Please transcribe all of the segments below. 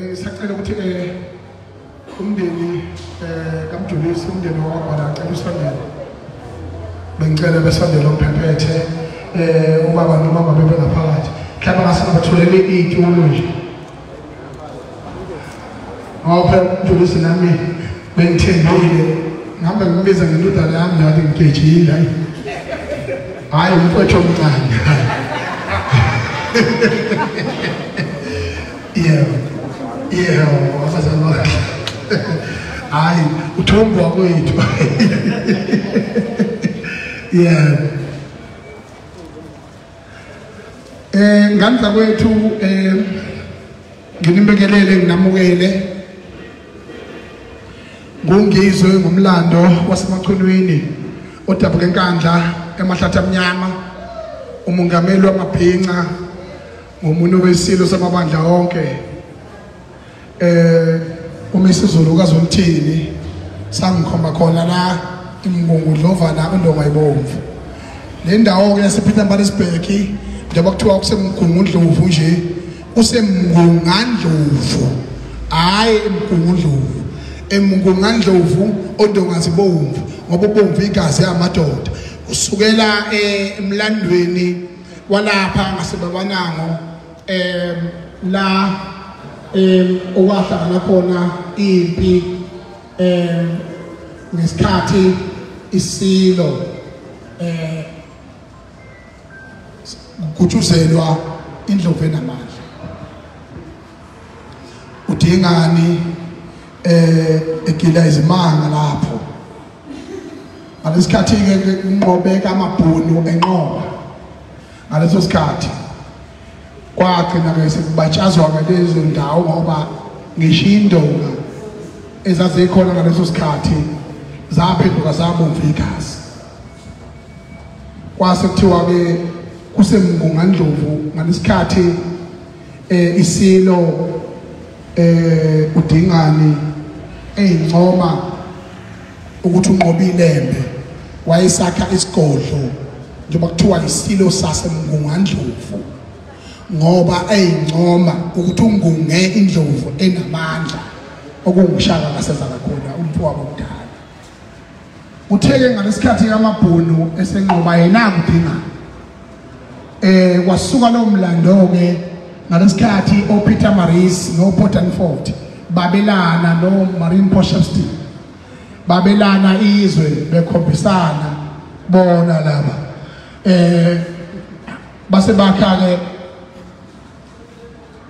Ngisacela ukuthi umndeni kaMjulisi umndeni wakwaBhala acela usondele. Bengicela besondele umphephethe ubaba nomama bebe ngaphakathi. Mhlawumbe ngase batholele itulo nje. Ngoba uMjulisi nami bengithembile ngihambe ngibiza ngendodana yami ngathi ngigejile hayi umfowethu omncane. Yeah, wafazana wakhe. Hayi, uthombo wakwethu. Yeah. Ngandla kwethu nginimbekelele nginamukele. Ngungizwe ngomlando wasemachonweni odabuka enkandla emahlathi amnyama. Umongameli wamabhinqa ngomuntu wesilo samabandla onke. Umisizulu kaZonthini sangikhomba khona la imngungudlovana uNdonga ibomvu. Le ndawo yasePietermaritzburg njengoba kuthiwa kusemngungundlovu nje usemngungandlovu hayi emngungundlovu. Emngungandlovu oNdonga zibomvu ngoba ubomvu igazi yamadoda usukela emlandweni walapha ngasebabanango la owahlangana khona impi ngesikhathi isilo kujuzelwa indlovu enamandla. Udingani egila izimanga lapho ngalesikhathi ke unqobeka amabhunu enqoba ngaleso sikhathi kwagcina ke sekubatshazwa ngalezo ndawo ngoba ngisho indonga ezazikhona ngaleso sikhathi zaphenduka zabomvu igazi. Kwase kuthiwa ke kusemngungandlovu ngalesikhathi isilo Udingani eyincoma ukuthi unqoba ilembe wayesakha isigodlo njengoba kuthiwa isilo sasemngungandlovu ngoba eyincoma ukuthi ungunge indlovu enamandla okungishaka ngasezala khona umfowabo omdala. Utheke ngalesikhathi amabhunu esenqoba yena Udingani kwasuka lo mlando ke ngalesikhathi oPietermaritzburg noPortlandfort babelana no Marine Potchefstroom babelana izwe bekhombisana bona laba base bakha ke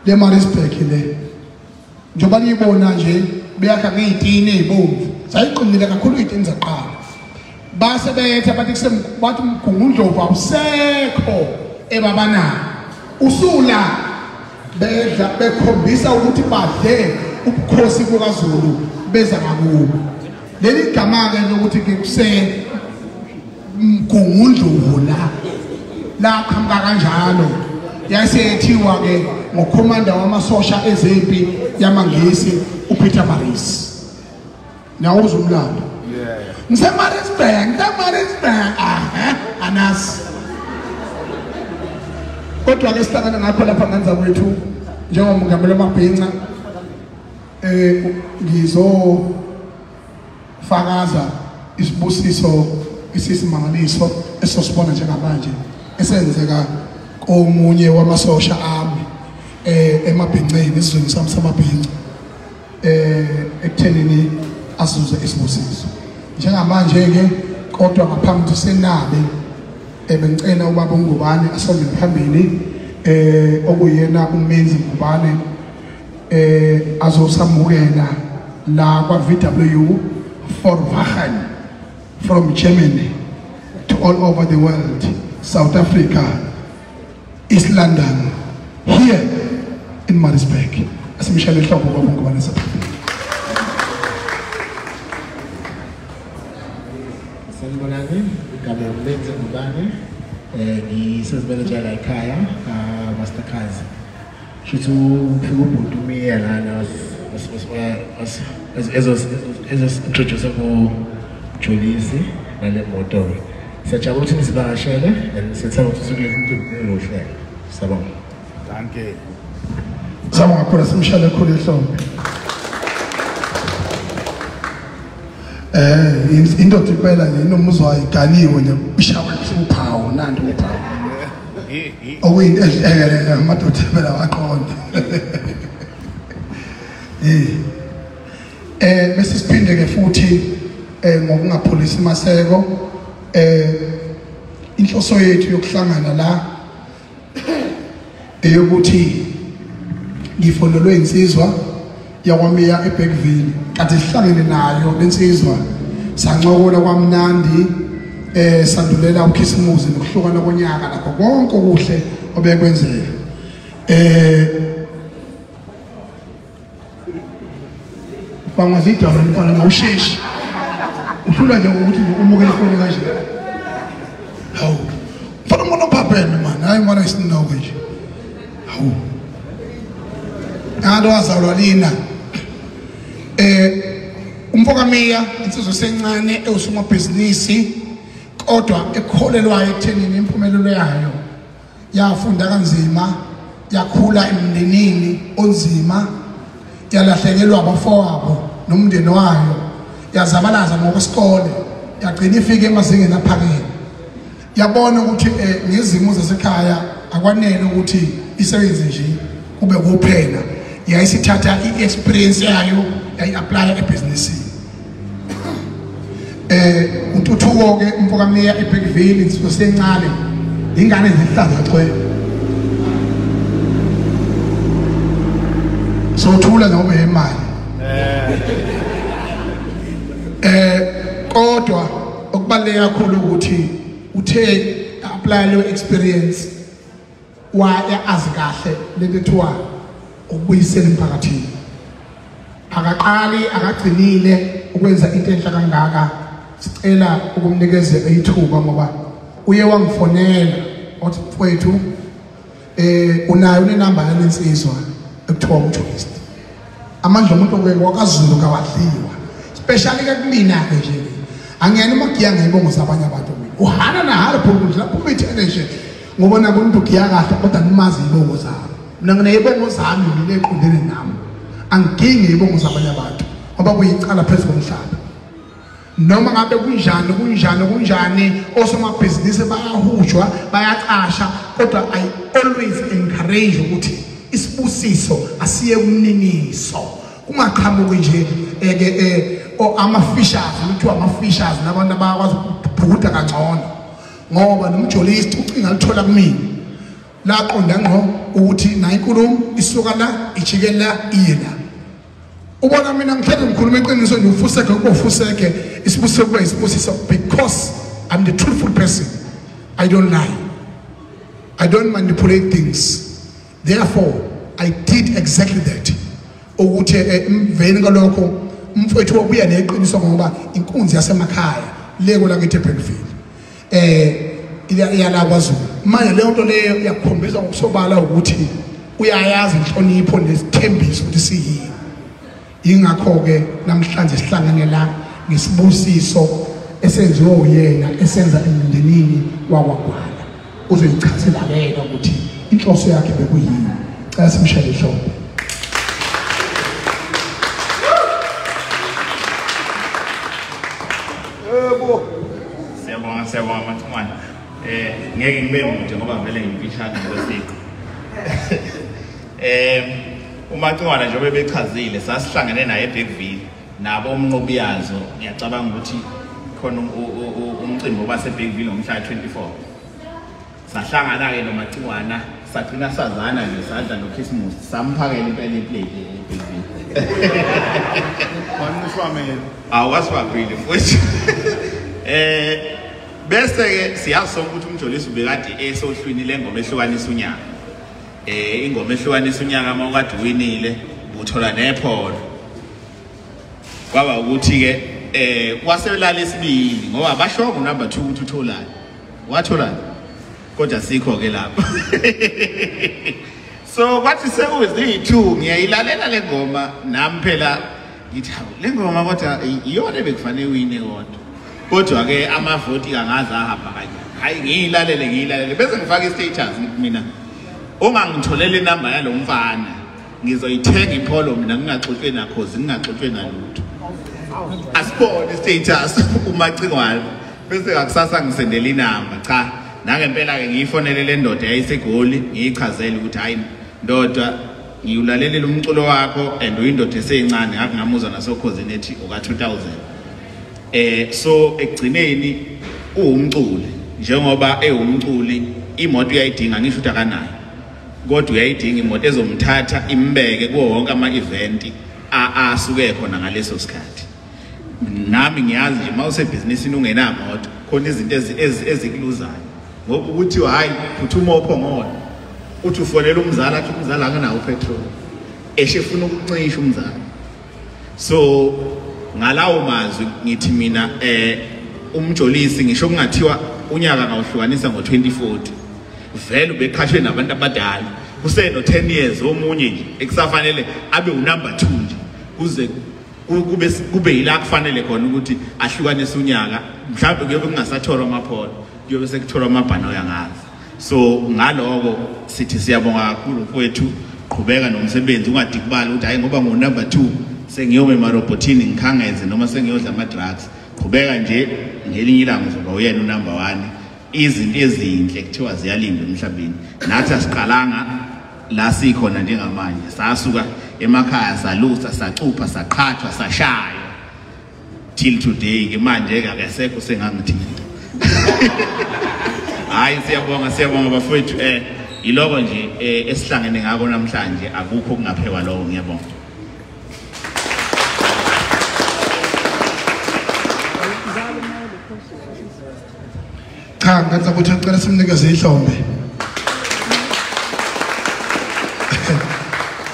le Maritzburg le njoba niyibona nje beyakha ngezitini ezibomvu sayiqinile kakhulu izitini zaqala base bethe bathi umngungundlovu awusekho ebabana usula bedla bekhombisa ukuthi badle ubukhosi bukaZulu beza ngakubo. Leli gama ke lokuthi ke kuse mngungundlovu la qhamuka kanjalo yasethiwa ke ngokhomanda wamasosha ezempi yamangisi uPietermaritzburg. Nawo uzumlando. NgiseMaritzburg anas kodwa ke sihlangana ngapha lapha nganza kwethu njengomongameli wamabhinqa ngizofakaza isibusiso isisimangaliso esosibona njengamanje esenzeka komunye wamasosha ami emabhinqeni isizweni sami samabhinqa ekuthenini azuze isibusiso njengamanje ke kodwa ngaphambi kusenabe bengicela ubaba uNgubane asondele phambili okuyena umenzi Ngubane azosamukela la kwa VW for Wachen from Germany to all over the world, South Africa, East London, here in Maritzburg. Asimshale hlobo ubaba uNgubane saphambili. Sanibonani, igama uMenzi Ngubane ngisezibeleja la ekhaya kaMastercard. Shithu ufika ubuntu umiya lana as introducer ku Julisi nale moto. Siyajabula ukuthi nisivakashele and sithanda ukuthi sikulezi into elohle. Sabona. Danke. Sama ngakhona simshale khulu ehlombe. Indoda impela nje inomuzwa igaliwe nje bishawa uphawu nanti uphawu. Okuyinto amadoda phela waqonda. Bese siphinde ke futhi ngokungapholisi maseko inhloso yethu yokuhlangana la eyokuthi ngifonelwe insizwa yakwamiya eBergville kanti sihlangene nayo lensizwa sancokola kwamnandi sandulela ukhisimuzi nokuhlukana konyaka lapho konke okuhle obekwenzeka bangazidwa umfana ngawusheshi uhlula nje ukuthi umukele ifoni kanje hawu mfana umuntu ophapheme man hayi mwana isinawo nje hawu alo wazalwa lina umfokamiya insizwa sencane ewusomabhizinisi kodwa ekholelwayo ekuthenini impumelelo yayo yafunda kanzima yakhula emndenini onzima yalahlekelwa abafowabo nomndeni wayo yazabalaza ngokwesikole yagcina ifike emazingeni aphakeme yabona ukuthi ngezimo zasekhaya akwanele ukuthi isebenze nje kube kuphela yayisithatha i-experience yayo yayi-apply ebusinessini untuthuko ke umfokamiya eBergville insizwa sencane ingane ezihlaza chwe sothula noma imali kodwa okubaleka kakhulu ukuthi uthe apply le experience waya azi kahle lethiwa ukubuyisela emphakathini akaqali akagcinile ukwenza into enhle kangaka sicela ukumnikeza ithuba ngoba uye wangifonela wathi mfowethu unayo nenamba yalensizwa ekuthiwa umjournalist amandla omuntu okwakazulu kawadliwa especially ke kumina ke nje angiyena magiya ngiyibongo zabanye abantu mina uhana na hala phokudla lapho ubethele nje ngobona umuntu giya kahle kodwa nimazi ibongo zabo mina ngineyibongo zami mina eqondene nami angigingi ibongo zabanye abantu ngoba kuyicala phezulu komhlaba noma ngabe kunjani osomabhizinisi bayahujwa bayaqasha kodwa I always encourage ukuthi isibusiso asiye kumniniso kungaqhamuki nje ama-fishers kuthiwa ama-fishers nabantu abakwazi ukubhukuda kangcono ngoba nomjolist ucinga lithola kumina laqonda ngqo ukuthi nayo inkulumo isuka la ijikela la iye la ubona mina ngithethe ngikhuluma iqiniso nje ufuseke ukufuseke isibusiso kube isibusiso because I'm the truthful person. I don't lie. I don't manipulate things. Therefore I did exactly that ukuthi emveni kalokho umfowethu wabuya neqiniso ngoba inkunzi yasemakhaya leko la kethe Bergville iyala kwaZulu manje leyo nto leyo yakukhombisa ngokusobala ukuthi uyayazi inhlonipho nesithembiso ukuthi siyini ingakho ke namhlanje sihlangene la ngisibusiso esenziwe uyena esenza emndenini wakwagwala uzoyichazela yena ukuthi inhloso yakhe bekuyini cela simshele ihlobo siyabonga mathumana ngeke ngibe mude ngoba vele ngimfishane ngokwesiko uMacingwana njengoba bechazile sasihlangene naye eBergville nabo umnqobiyazo ngiyacabanga ukuthi khona umcimbi obaseBergville ngomhla 24 sahlangana ke noMacingwana sagcina sazana nje sadla noChristmas samphakela impela iplate eBergville wanishwamela awaswabhile mfowethu bese ke siyazi ukuthi umjolisi ubekade esohlwini lengoma ehlukanisa unyaka ingoma ehlukanisa unyaka mawukade winile uthola nephola kwaba ukuthi ke waselala esibili ngoba bashongo number 2 ukuthi utholani watholani kodwa sikho ke lapho so kwathi sekuyizi2 ngiyayilalela le ngoma nami phela ngithi le ngoma kodwa iyona bekufanele wine kodwa ke amavoti kangaze ahamba kanje hayi ngiyilalele bese ngifaka istatus ngithi mina ungangitholele inamba yalomfana ngizoyithenga ipolo mina ngingaxoxwe nakhozi ngingaxoxwe nalutho asibone status umacingwane bese ngakusasa ngisendela inamba cha nangempela ke ngiyifonele le ndoda yayisegoli ngiyichazela ukuthi hayi ndoda ngiyulalela umculo wakho and uyindoda eseyincane ngathi ngamuzwa nasokhozini ethi uka 2000 so ekugcineni uwumculi njengoba ewumculi imoto uyayidinga ngisho ukuthi akanayo kodwa uyayidinga imoto ezomthatha imbeke kuwo wonke ama-event asuke khona ngaleso sikhathi nami ngiyazi nje mawuse businessini ungenamoto khona izinto ezikuluzayo ngoba ukuthi hayi phuthuma ophongona uthi ufonela umzala athi umzala anganawo petrol eshefuna ukucincisha umzala so ngalawo mazwi ngithi mina umjolisi ngisho kungathiwa unyaka ngawuhlukanisa ngo2040 vele ubeqhashwe nabantu abadala useno 10 years omunye nje ekusafanele abe unumber 2 nje kuze kube yila kufanele khona ukuthi ahlukanise unyaka mhlawumbe kuyobe kungasathorwa amapholo kuyobe sekutholwa amabhano yangazi so ngaloko sithi siyabonga kakhulu mfowethu qhubeka nomsebenzi ungadikubala ukuthi hayi ngoba ngonumber 2 sengiyobe emarobotini ngikhangeze noma sengiyodla ama drugs qhubeka nje ngelinye ilanga uzoba uyena unumber 1 izinto ezinhle kuthiwa ziyalindwa emhlabeni nathi asiqalanga la sikhona njengamanje sasuka emakhaya salusa sacupha saqhathwa sashaya till today ke manje ke akasekho sengangithinta hayi siyabonga bafowethu iloko nje esihlangene ngako namhlanje akukho kungaphekwa lokho ngiyabonga cha ngathi ukuthi ngicela simnikeze ihlombe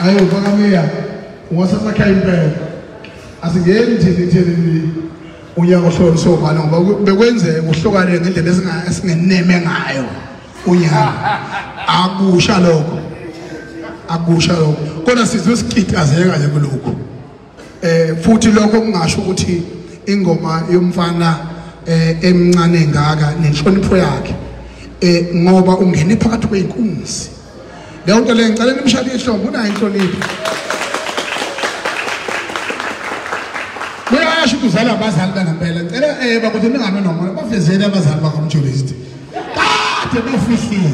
ayo bakameya wasasakha impela asingeni thini unyaka ohlolo sobana ngoba bekwenzeka uhlokane ngendlela esingeneme ngayo unyaka akusha lokho kodwa sizwe sikitazeka nje kulokho futhi lokho kungasho ukuthi ingoma yomfana emncane engaka nenhlonipho yakhe ngoba ungene phakathi kweinkunzi leyo nto le ngicela nimshade ihlombe unayo inhlonipho uyasho ukuzala abazali bangempela ngicela bakuthi ningabe nomona bavezele abazali bakamjolist kade bafihlile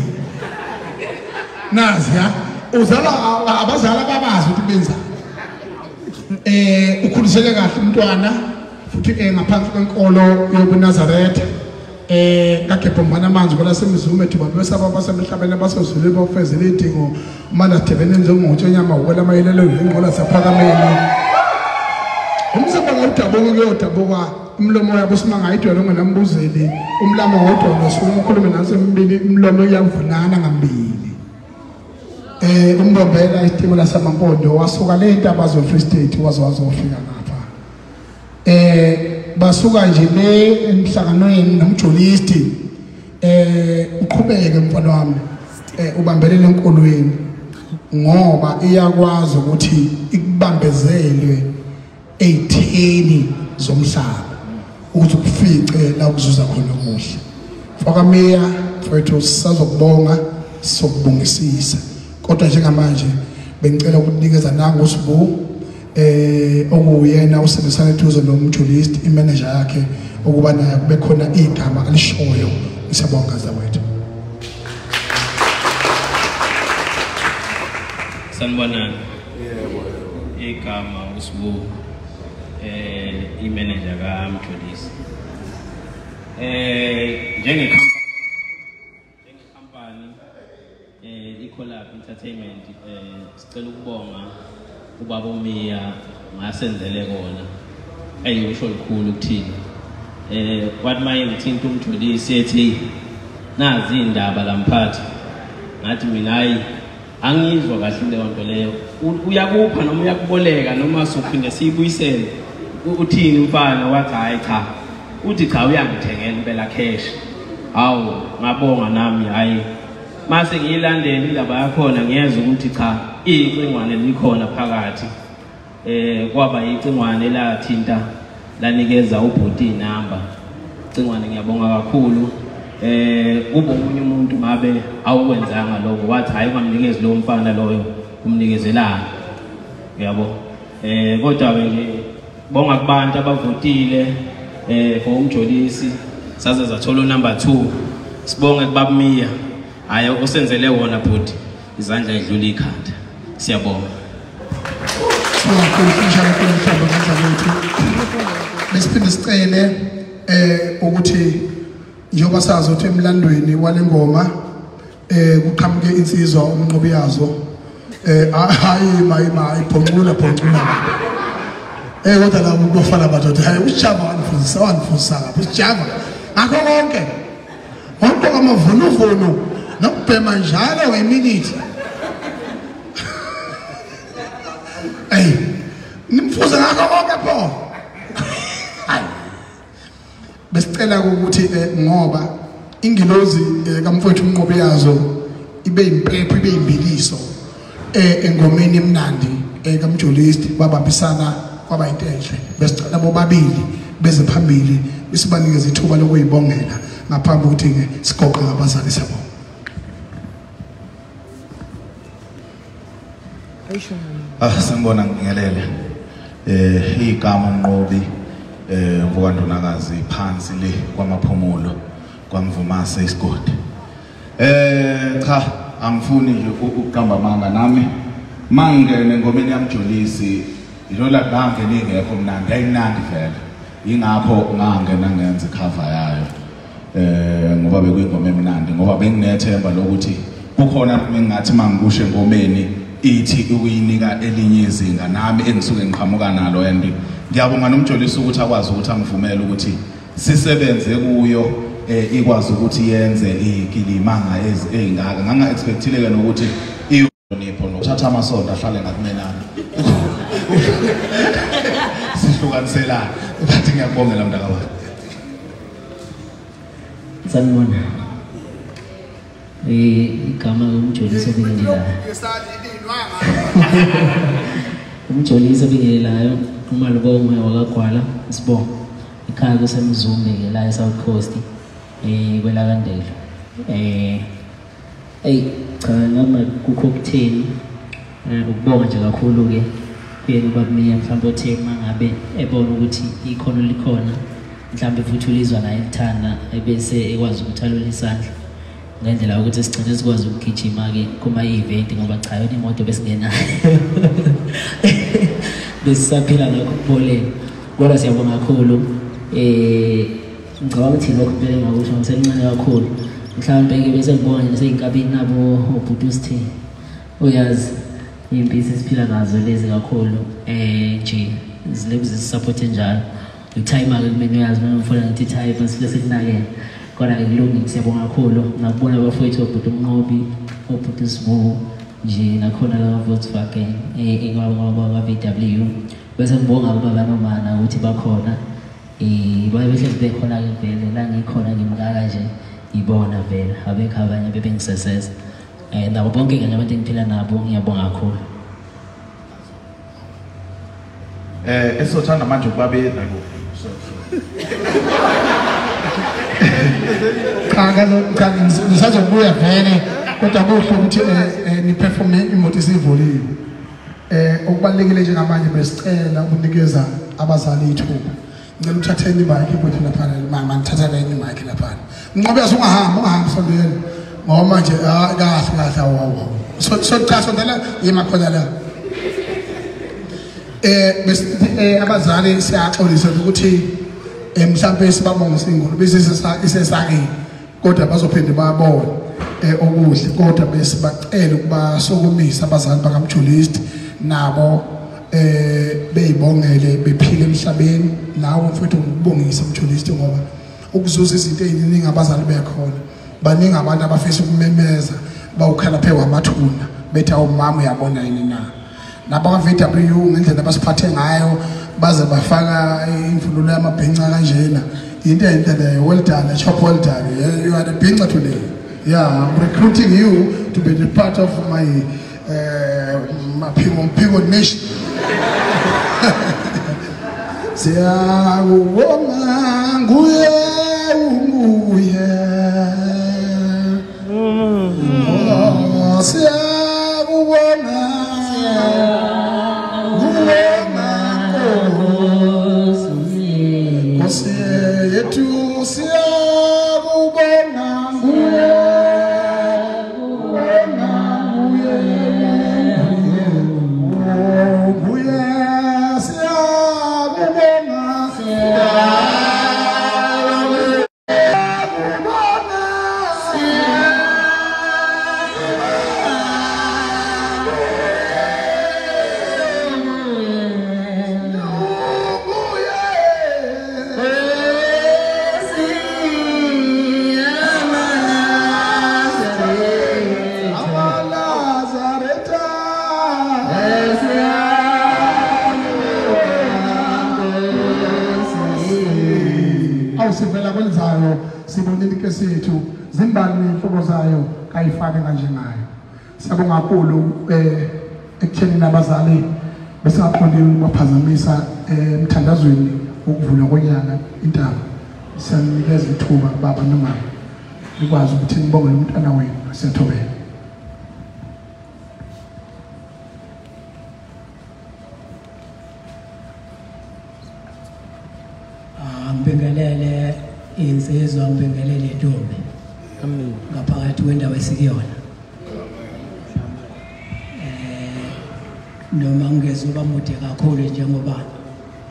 nazi ha uzala abazali ababazi ukuthi benza ukhuliseke kahle umntwana futhi ngaphansi kwenkolo yobuNazaretha kaGebhomana amanzi ngola semizume ethi babesaba basemhlabeni basozule bafezele idingo mana thebene njengotshonyama wela mayelelo ngqola saphakameni umzimba ngawudabuka kuyodabuka umlomo yabo simangayidwela ngenambuzeli umlamo wodwa nosukhulume nasembili umlomo uyavunana ngambili umbombela isitimo lasamampondo wasuka le intaba zo Free State wazofika ngapha basuka nje le emhlanganweni nomjolist uqhubeke mfana wami ubambelele enkolweni ngoba iyakwazi ukuthi ikubambezelwe ey'theni zomhlaba ukuthi kufice la kuzuza khona kuhle fakameya mfowethu sisazokubonga sokubongisisa kodwa njengamanje bengicela ukunikeza nangu uSibu okuyena usebenzisana eduze nomjolist imanager yakhe ukuba naye kube khona igama alishoyo isabonga zawethu sanibonani igama uSibu imanager kaMjolisi njengekhampani iCollab Entertainment sicela ukubonga ubaba uMiya ngasenzele kona ayisho likhulu ukuthini wathi maye ngithinta umjolisi ethi nazi indaba lamphathi ngathi mina hayi angizwa kahle leyo nto leyo uyakupha noma uyakuboleka noma sophinde siyibuyisele uthini umfana wathi hayi cha uthi cha uyangithengela impela cash hawu ngabonga nami hayi mase ngiyilandela indaba yakhona ngiyeza ukuthi cha icingwane likhona phakathi kwaba icingwane lathinta lanikeza ubhuti inamba icingwane ngiyabonga kakhulu kube umunye umuntu ngabe awukwenzanga lokho wathi hayi ungamnikezi lo mfana loyo umnikezelayo uyabo kodwa bonga kubantu abavotile for umjolisi saze zathola number 2 sibonge kubabumiya hayi osenzele wona bhuti izandla edlula ikhanda siyabonga besiphinde sicele ukuthi njengoba sazi ukuthi emlandweni walengoma kuqhamuke insizwa umnqobi yazo hayi mayi phonqula kodwa la ukufana badoda hayi usijava wanifundisa ngapha usijava ngakho konke wonke amavunuvuno nokubhema njalo ngeminute nimfuza ngakho konke pho hayi besicela ukuthi ngoba ingilozi kamfowethu umnqobi yazo ibe impepho ibe imbiliso engomeni emnandi kamjolist babambisana kwaba into enhle besicela bobabili beze phambili besibanikeza ithuba lokuyibongela ngaphambi ukuthi ke sigoqe ngabazali sabo. Sanibona Ngibingelele igama umnqobi ngokandonakazi phansi le kwamaphumulo kwamvumase isigodi cha angifuni nje ukuqamba amanga nami mangene ngomeni yamjolisi ilola bange ningekho mnandi ayinandi vele ingakho ngangena ngenza cover yayo ngoba bekuyingoma emnandi ngoba benginethemba lokuthi kukhona engathi mangikushe ngomeni ithi ukuyinika elinye izinga nami engisuke ngiqhamuka nalo and ngiyabonga nomjolisi ukuthi akwazi ukuthi angivumele ukuthi sisebenze kuyo ikwazi ukuthi yenze ikilimanga ezingaka nganga expectile ke nokuthi iyonipho nokuthatha amasonto ahlale ngakumenana sihlukaniselana bathi ngiyabongela mntaka wami sanibona igama umjolisi obingelelayo umjolisi obingelelayo umalubonga wakagwala sibonga ikhaya kusemzumbe ke la eSouth Coast kwelakandelo cha ngama kucocktail ukubonga nje kakhulu ke kuyena ubabmiya mhlawumbe othe mangabe ebona ukuthi ikhono likhona mhlawumbe futhi ulizwa naye ethanda ebese ekwazi ukuthi alule isandla ngendlela ukuthi sigcine sikwazi ukugijima ke kuma event ngoba cha yona imoto besingenayo besisaphila ngakho kuboleka kodwa siyabonga kakhulu ngicabanga ukuthi lokho phela ngakusho ngisemncane kakhulu mhlawumbe ke bese ngibona nje seyinkabini nabo obhutusti uyazi impisi siphila nazo lezi kakhulu nje zilebuze support njalo i-time ake kumele uyazi mina ngifuna ngithi time bese sekunakela kodwa kulungile siyabonga kakhulu ngakubona abafowethu obhutu umnqobi obhutu Sibu nje nakhona la Volkswagen engaba VW bese ngibonga ubaba nomana ukuthi bakhona bayebehle bekhona ke vele la ngikhona ngimkaka nje ibona vele abekho abanye bebengiseseza nabo bonke kanye abantu engiphila nabo ngiyabonga kakhulu esothanda manje ukubabela lo cha ngisazobuya vele kodwa kuhle ukuthi niperforme imoto isivoliwe okubalekile njengamanje besicela ukunikeza abazali ithuba ngicela ukuthatheni imike ukuthi lapha mama ngithathele imike lapha ngoba ungahamba sondela ngoba manje kahle awu so cha sondela yimakhona la abazali siyaxolisa ukuthi mhlambe sibabonga singolo bese isesake kodwa bazophinde babone okuhle kodwa bese bacela ukuba sokumisa abazali bakamjolist nabo beyibongele bephile emhlabeni nawo mfowethu ngikubongisa umjolist ngoba ukuzuza izinto eziningi abazali bekhona baningi abantu abafisa ukumemeza bawukhala phezu kwamathuna bethi awumama uyabona yini na naba VW ngendlela basiphathe ngayo baze bafaka imvunulo yamabhenca kanjena into enhle leyo well done chop well done you are the bhenca today yeah I'm recruiting you to be the part of my Mapingo nation siyakubonga nguye siyakubonga Sivela kwenzayo sibonile ke sethu zimbali inhlobo zayo kayifake kanjengayo. Siyabonga kakhulu ekutheni nabazali bese ngaqondile baphazamisa emthandazweni ukuvula konyaka intaba. Siyanikeza ithuba baba noma nikwazi ukuthi nibonge umntana wenu. Siyathobela. Ngibingelele insizwa, ngibingelele intombi ngaphakathi kwendawo esikuyona. Noma ngezuba mude kakhulu njengoba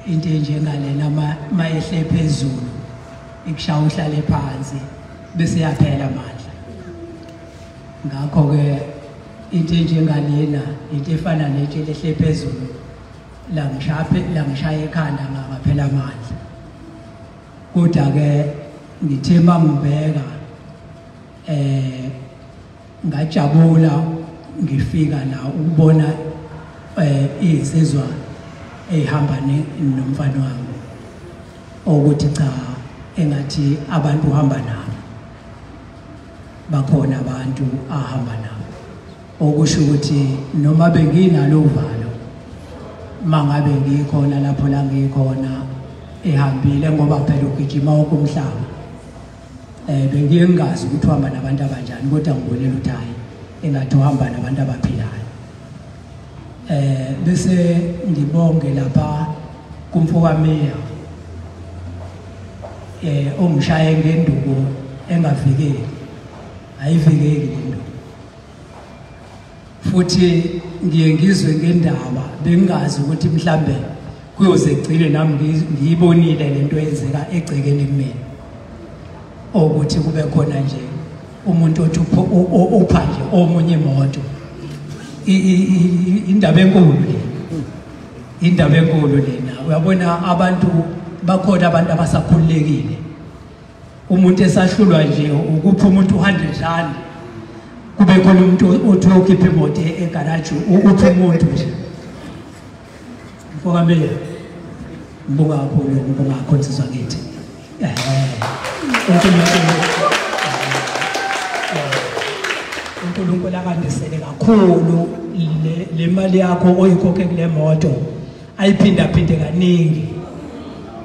into enjengalena mayehle phezulu ikushawa uhlale phansi bese yaphela amandla. Ngakho ke into enjengalena into efana netshe lehle phezulu la ngishaya ekhanda ngaphela amandla. Kodwa ke ngithe mangibheka ngajabula ngifika la ukubona izizwa ehamba nomfana wami ukuthi cha engathi abantu uhamba nabo bakhona abantu ahamba nabo okusho ukuthi noma benginalo uvalo mangabe ngikhona lapho la ngikhona ehambile ngoba phela ugijima okumhlaba bengiye ngazi ukuthi uhamba nabantu abanjani kodwa ngibonela ukuthi hayi engathi uhamba nabantu abaphilayo. Bese ngibonge lapha kumfowamiya ongishaye ngenduku engavikeki ayivikeki lento futhi ngiye ngizwe ngendaba bengazi ukuthi mhlambe kuyoze gcine nami ngiyibonile lento eyenzeka egcekeni kumina ukuthi kube khona nje umuntu othi upha nje omunye imoto. Indaba enkulu lena uyabona abantu bakhona abantu abasakhululekile umuntu esahlulwa nje ukupha umuntu 100 rand kube khona umuntu othi ukhipha imoto egarage upha umuntu nje. Mfokamela ngibonga kakhulu ngibonga khonsizwa ngithi uNkulunkulu akandisele kakhulu le mali yakho oyikhokhe kule moto ayiphinda phinde kaningi.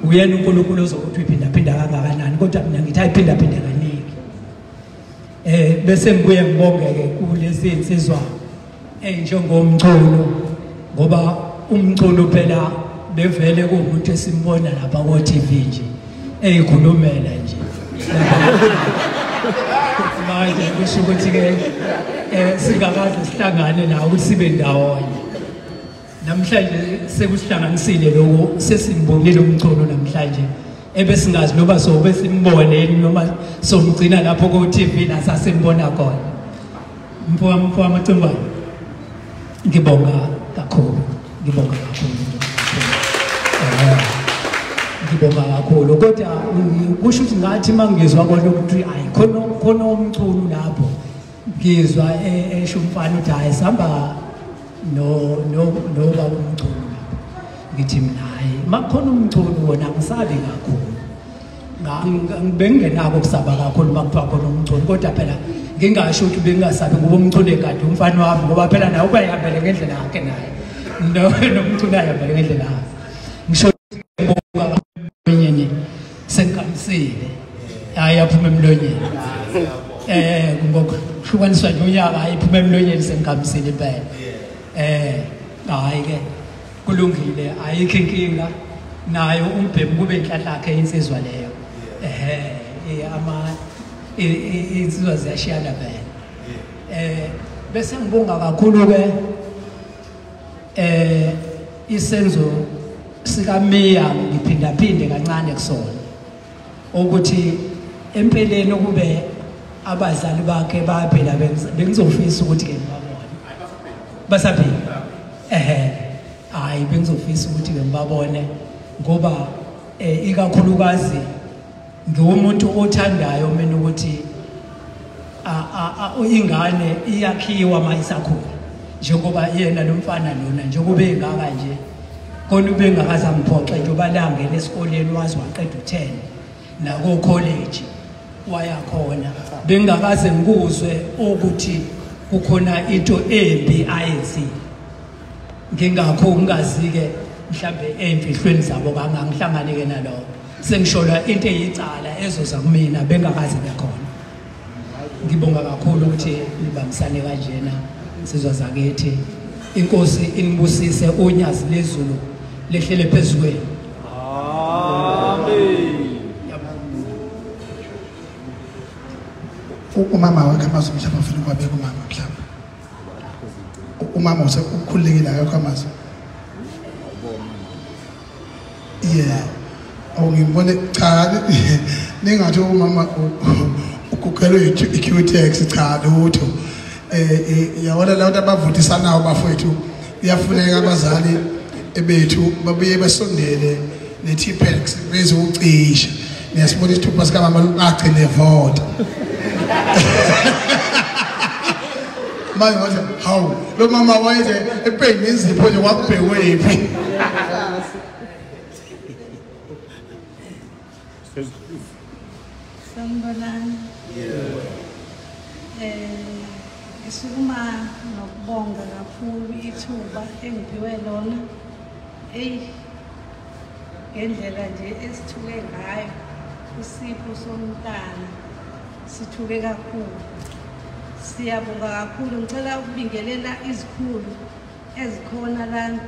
Uyena uNkulunkulu ozokuthi uyiphinda phinda kangakanani kodwa mina ngithi ayiphinda phinde kaningi. Bese ngibuye ngibonge ke kulezi insizwa njengomculo ngoba umculo phela bevele kuumuntu esimbona lapha ku TV nje eyikhulumela nje. Manje kusho ukuthi ke singakaze sihlangane nawe ukuthi sibe ndawonye. Namhlanje sekusihlanganisile lokho sesimbonile umculo namhlanje ebesingazi noba sobe simbone noma somgcina lapho ku TV la sasimbona khona. Mfowami Macembane ngibonga kakhulu kodwa kusho ukuthi ngathi mangizwa kodwa ukuthi hayi khona umculo lapho ngizwa esho umfana uthi hayi sihamba no baba umculo lapho. Ngithi mina hayi makhona umculo wona ngisabi kakhulu bengenako ukusaba kakhulu makuthiwa khona umculo kodwa phela ngingasho ukuthi bengasabi ngoba umculo ekade umfana wami ngoba phela naye ubayihambele ngendlela yakhe naye nomculo ayihambele ngendlela yakhe. Ngisho sengikamisile hayi aphuma emlonyeni ngokuhlukaniswa nje unyaka ayiphuma emlonyeni sengikamisile impela. Hayi ke kulungile ayikho inkinga nayo umbhemu kube inhlahla yakhe insizwa leyo. Insizwa ziyashiyana phela. bese ngibonga kakhulu ke isenzo sika Meya ngiphindaphinde kancane kusona ukuthi empeleni ukube abazali bakhe baphela bengizofisa ukuthi ke ngibabone basaphila hayi bengizofisa ukuthi ke ngibabone ngoba ikakhulukazi ngumuntu othandayo mina ukuthi ingane iyakhiwa mayisakhula njengoba yena nomfana lona njengoba engaka nje kona ube ngakaza mphoxe njengoba langena esikoleni wazi waqeda u10 nako college waya khona bengakaze ngikuzwe ukuthi kukhona into embi ayenzi ngingakho ngingazike mhlambe emfihlweni zabo kangangihlanganeke nalowo sengishola into eyicala ezoza kumina bengakaze bekhona ngibonga kakhulu ukuthi nibambisane kanjena insizwa zakithi inkosi inibusise unyazi lezulu lehlele phezulu amen umama wakhe amazi mhlawumbe ufuna ukubabeka umama mhlawumbe umama usekhululekile akho amazi ngibone cha ningathi umama ukukhelwe iQtex cha lutho yabona la abavuthisanayo bafowethu iyafuneka abazali ebethu babuye basondele neTpex beze ucisha niyasibona isithupha sika mama lugcine vote manje wathi hawu lo mama wayeze epeni izipho nje wakubhekwe Sanibonani. Ngisukuma nokubonga kakhulu ithuba engiphiwe lona. Ngendlela nje esithuke ngayo isipho somntana sithuke kakhulu. Siyabonga kakhulu ngicela ukubingelela izikhulu ezikhona lana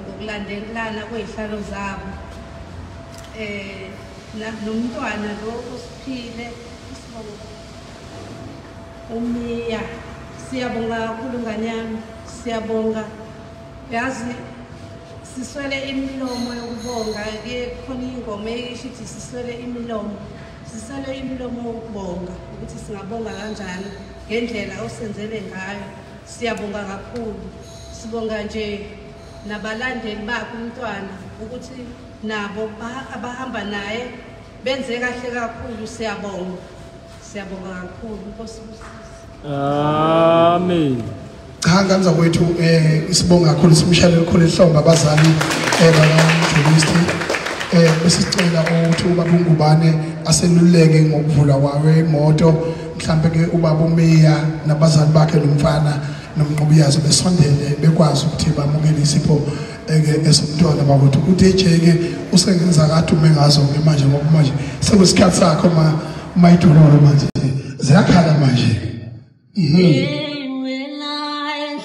ngokulandelana kwezihlalo zabo. Nomntwana lo usiphile isibongo uMiya siyabonga kakhulu ngane yami siyabonga yazi siswele imilomo yokubonga ke khona ingoma eshithi siswele imilomo yokubonga ukuthi singabonga kanjani ngendlela osenzele ngayo siyabonga kakhulu sibonga nje nabalandeli bakhe umntwana ukuthi nabo abahamba naye benze kahle kakhulu siyabonga kakhulu Nkosi amen cha nganza kwethu isibonga kakhulu simshalela khona ehlombe abazali bakaMjulisi besicela ukuthi ubaba uNgubane aseluleke ngokuvula kwawe imoto mhlambe ke ubaba uMeya nabazali bakhe nomfana nomnqubiyazo besondele bekwazi ukuthi bamukele isipho esomntwana bakwethu ukuthi ejeke usengenza kade ume ngazo ke manje ngoba manje sekusikhathi sakho mayidololo manje ziyakhala manje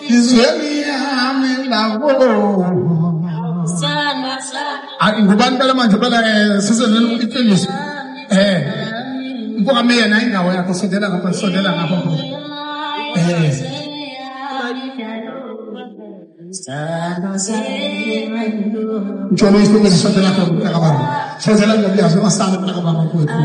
izweni yami lawo ngubani bela manje bela sizenele iqiniso mpoka Meya na indawo yakho sondela ngapha Njono isipho sondela ngapha sondela ngokuyazi masana ngapha kwethu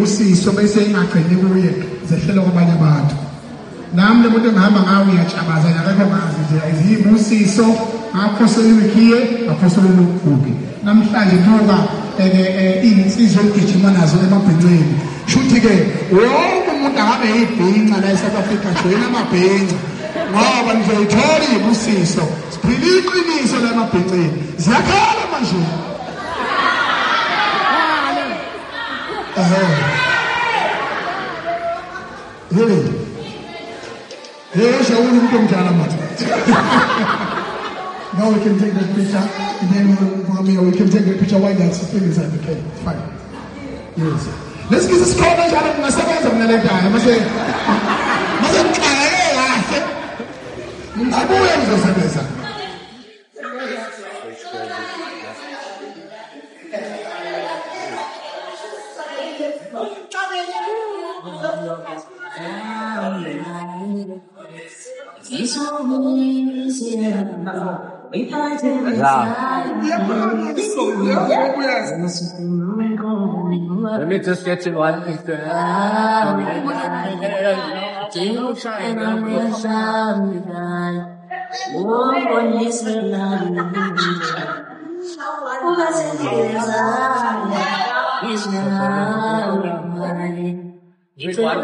Usiso bese ingagcini kuye zehlelo kwabanye abantu nami le muntu engihamba ngawo uyatshabaza yakho ngazi nje ayizibusiso aphosele wikhiye aphosele lokuphi namhlanje buka insizwe egijima nazo emabhenceni shuthi ke wonke umuntu ahabe yibhinca la eSouth Africa joyina amabhenca ngoba nizoyithola ibusiso siphila iqiniso la emabhenceni ziyakhala manje Now we can take that picture, and then we can take the picture while that's the thing inside the cake. Fine. Yes. Let's get this corner out of my seconds of the letter. I must say, Let me just get you one thing. Which one?